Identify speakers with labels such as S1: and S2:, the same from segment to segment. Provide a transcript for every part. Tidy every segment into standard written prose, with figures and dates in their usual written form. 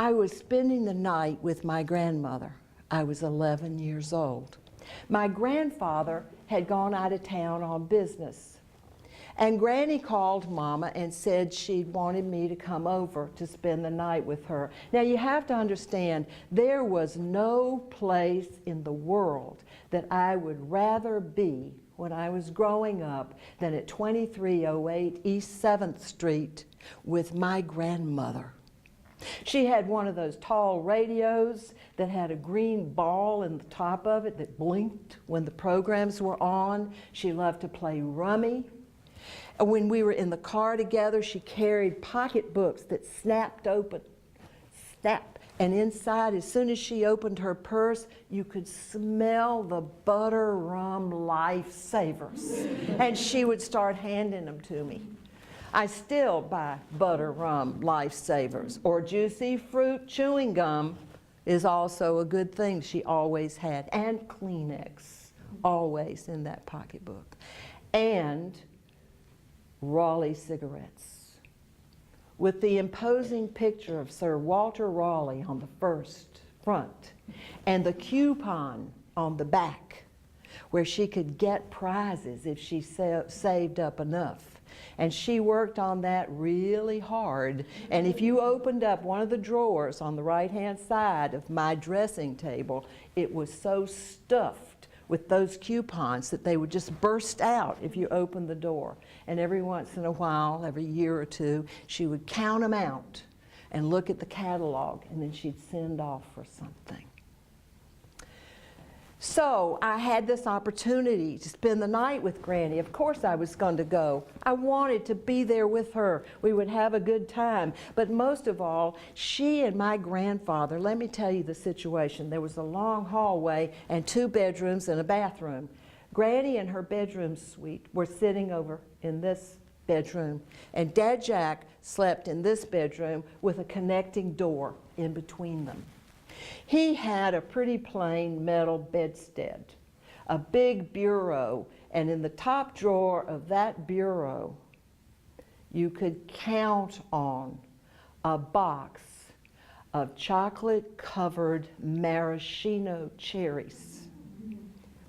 S1: I was spending the night with my grandmother. I was 11 years old. My grandfather had gone out of town on business. And Granny called Mama and said she wanted me to come over to spend the night with her. Now you have to understand, there was no place in the world that I would rather be when I was growing up than at 2308 East 7th Street with my grandmother. She had one of those tall radios that had a green ball in the top of it that blinked when the programs were on. She loved to play rummy. When we were in the car together, she carried pocketbooks that snapped open, snap, and inside, as soon as she opened her purse, you could smell the butter rum lifesavers. And she would start handing them to me. I still buy butter rum lifesavers, or juicy fruit chewing gum is also a good thing she always had, and Kleenex, always in that pocketbook. And Raleigh cigarettes, with the imposing picture of Sir Walter Raleigh on the front, and the coupon on the back, where she could get prizes if she saved up enough. And she worked on that really hard. And if you opened up one of the drawers on the right-hand side of my dressing table, it was so stuffed with those coupons that they would just burst out if you opened the door. And every once in a while, every year or two, she would count them out and look at the catalog, and then she'd send off for something. So I had this opportunity to spend the night with Granny. Of course I was going to go. I wanted to be there with her. We would have a good time. But most of all, she and my grandfather, let me tell you the situation. There was a long hallway and 2 bedrooms and a bathroom. Granny and her bedroom suite were sitting over in this bedroom, and Dad Jack slept in this bedroom with a connecting door in between them. He had a pretty plain metal bedstead, a big bureau, and in the top drawer of that bureau, you could count on a box of chocolate-covered maraschino cherries.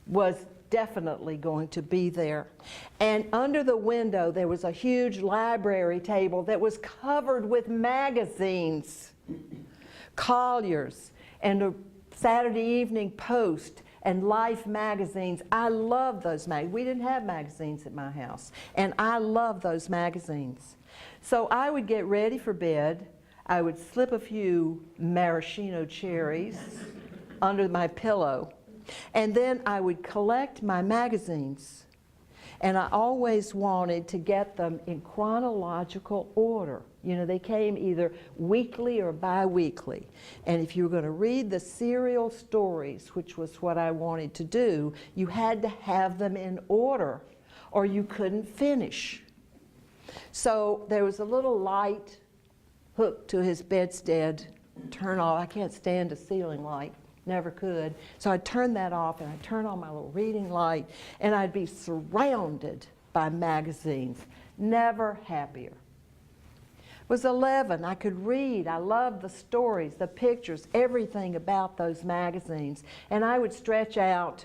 S1: Was definitely going to be there. And under the window, there was a huge library table that was covered with magazines, Collier's, and a Saturday Evening Post, and Life magazines. I love those magazines. We didn't have magazines at my house, and I love those magazines. So I would get ready for bed. I would slip a few maraschino cherries under my pillow, and then I would collect my magazines. And I always wanted to get them in chronological order. You know, they came either weekly or bi-weekly. And if you were going to read the serial stories, which was what I wanted to do, you had to have them in order or you couldn't finish. So there was a little light hooked to his bedstead, turn off. I can't stand a ceiling light. Never could. So I'd turn that off and I'd turn on my little reading light, and I'd be surrounded by magazines. Never happier. I was 11. I could read. I loved the stories, the pictures, everything about those magazines. And I would stretch out.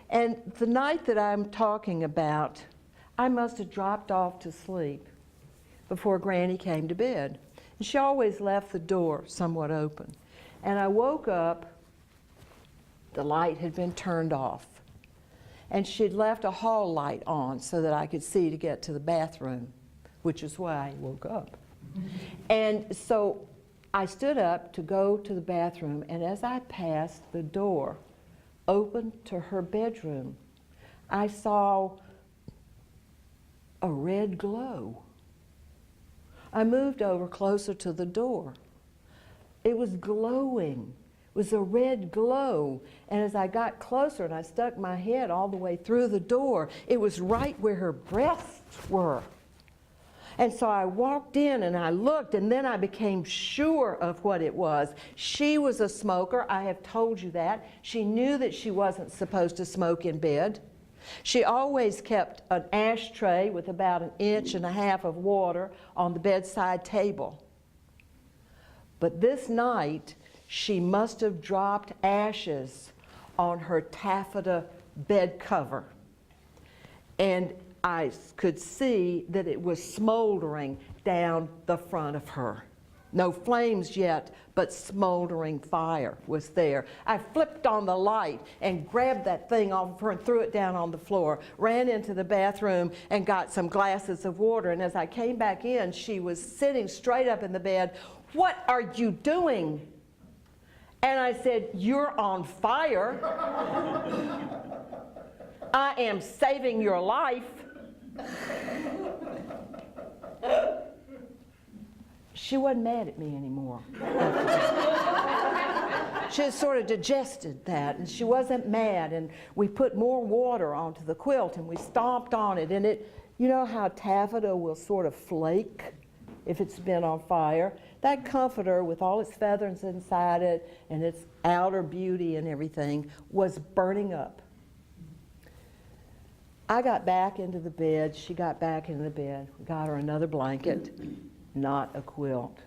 S1: And the night that I'm talking about, I must have dropped off to sleep before Granny came to bed. And she always left the door somewhat open. And I woke up. The light had been turned off, and she'd left a hall light on so that I could see to get to the bathroom, which is why I woke up. And so I stood up to go to the bathroom, and as I passed the door open to her bedroom, I saw a red glow. I moved over closer to the door. It was glowing. It was a red glow, and as I got closer and I stuck my head all the way through the door, it was right where her breasts were. And so I walked in and I looked, and then I became sure of what it was. She was a smoker. I have told you that. She knew that she wasn't supposed to smoke in bed. She always kept an ashtray with about 1.5 inches of water on the bedside table. But this night, she must have dropped ashes on her taffeta bed cover. And I could see that it was smoldering down the front of her. No flames yet, but smoldering fire was there. I flipped on the light and grabbed that thing off of her and threw it down on the floor, ran into the bathroom and got some glasses of water. And as I came back in, she was sitting straight up in the bed. "What are you doing?" And I said, "You're on fire. I am saving your life." She wasn't mad at me anymore. She had sort of digested that, and she wasn't mad. And we put more water onto the quilt, and we stomped on it. And it, you know how taffeta will sort of flake if it's been on fire? That comforter, with all its feathers inside it and its outer beauty and everything, was burning up. I got back into the bed. She got back into the bed. We got her another blanket. Not a quilt.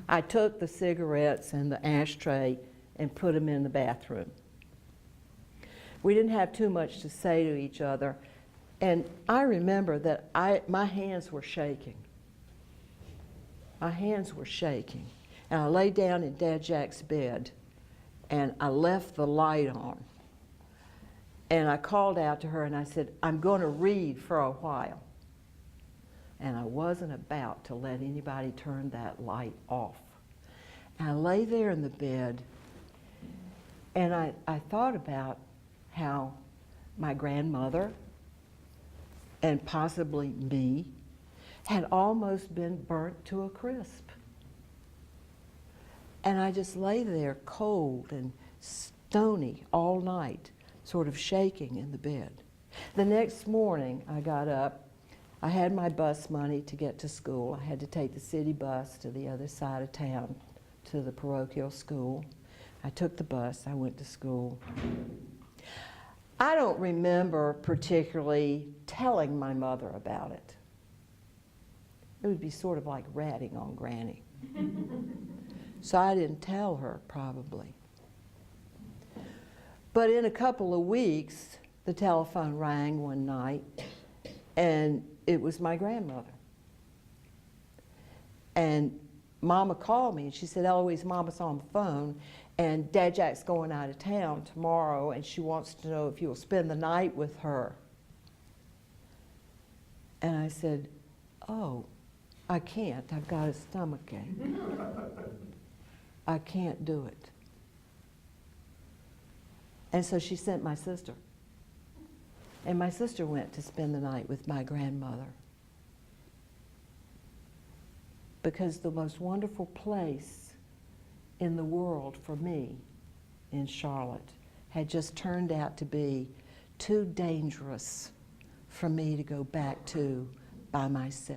S1: I took the cigarettes and the ashtray and put them in the bathroom. We didn't have too much to say to each other, and I remember that my hands were shaking. My hands were shaking. And I lay down in Dad Jack's bed, and I left the light on. And I called out to her and I said, "I'm going to read for a while." And I wasn't about to let anybody turn that light off. And I lay there in the bed, and I thought about how my grandmother, and possibly me, had almost been burnt to a crisp. And I just lay there cold and stony all night, sort of shaking in the bed. The next morning I got up. I had my bus money to get to school. I had to take the city bus to the other side of town to the parochial school. I took the bus. I went to school. I don't remember particularly telling my mother about it. It would be sort of like ratting on Granny. So I didn't tell her, probably. But in a couple of weeks, the telephone rang one night, and it was my grandmother. And Mama called me, and she said, "Ellouise, Mama's on the phone, and Dad Jack's going out of town tomorrow, and she wants to know if you'll spend the night with her." And I said, "Oh, I can't. I've got a stomachache. I can't do it." And so she sent my sister. And my sister went to spend the night with my grandmother. Because the most wonderful place in the world for me in Charlotte had just turned out to be too dangerous for me to go back to by myself.